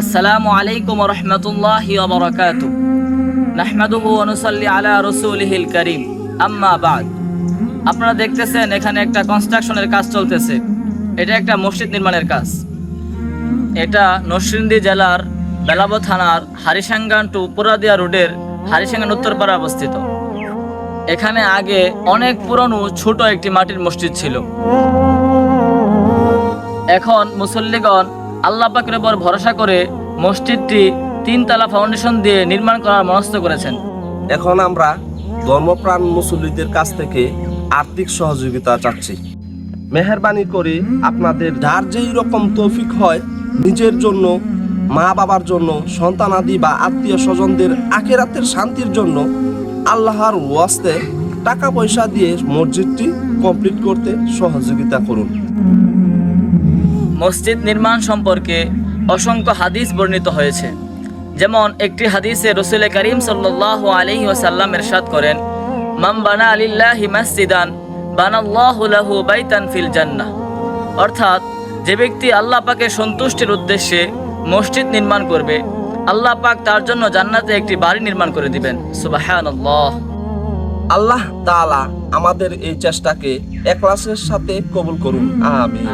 আসসালামু আলাইকুম ওয়া রাহমাতুল্লাহি ওয়া বারাকাতুহু নাহমাদুহু ওয়া নুসাল্লি আলা রাসূলিহিল কারীম আম্মা বা'দ। আপনারা দেখতেছেন এখানে একটা কনস্ট্রাকশনের কাজ চলতেছে। এটা একটা মসজিদ নির্মাণের কাজ। এটা নরসিংদী জেলার বেলাব থানার হারিসাঙ্গান টু পুরাদিয়া রোডের হারিসাঙ্গান উত্তরপাড়া অবস্থিত। এখানে আগে অনেক পুরনো ছোট একটি মাটির মসজিদ ছিল। এখন মুসল্লিগণ আল্লাহ পাকের উপর ভরসা করে মসজিদটি 3 তলা ফাউন্ডেশন দিয়ে নির্মাণ করার মনস্থ করেছেন। এখন আমরা ধর্মপ্রাণ মুসল্লিদের কাছ থেকে আর্থিক সহযোগিতা চাচ্ছি। মেহেরবানি করে আপনাদের যার যেই রকম তৌফিক হয়, নিজের জন্য, মা বাবার জন্য, সন্তানাদি বা আত্মীয় স্বজনদের আখিরাতের শান্তির জন্য আল্লাহর ওয়াস্তে টাকা পয়সা দিয়ে মসজিদটি কমপ্লিট করতে সহযোগিতা করুন। মসজিদ নির্মাণ সম্পর্কে অসংখ্য হাদিস বর্ণিত হয়েছে। যেমন একটি হাদিসে রাসূল করিম সাল্লাল্লাহু আলাইহি ওয়াসাল্লাম ইরশাদ করেন, মান বানা লিল্লাহি মাসজিদান বানাল্লাহু লাহু বাইতান ফিল জান্নাহ। অর্থাৎ যে ব্যক্তি আল্লাহ পাকের সন্তুষ্টির উদ্দেশ্যে মসজিদ নির্মাণ করবে, আল্লাহ পাক তার জন্য জান্নাতে একটি বাড়ি নির্মাণ করে দিবেন। সুবহানাল্লাহ। আল্লাহ তাআলা আমাদের এই চেষ্টাকে ইখলাসের সাথে কবুল করুন। আমিন।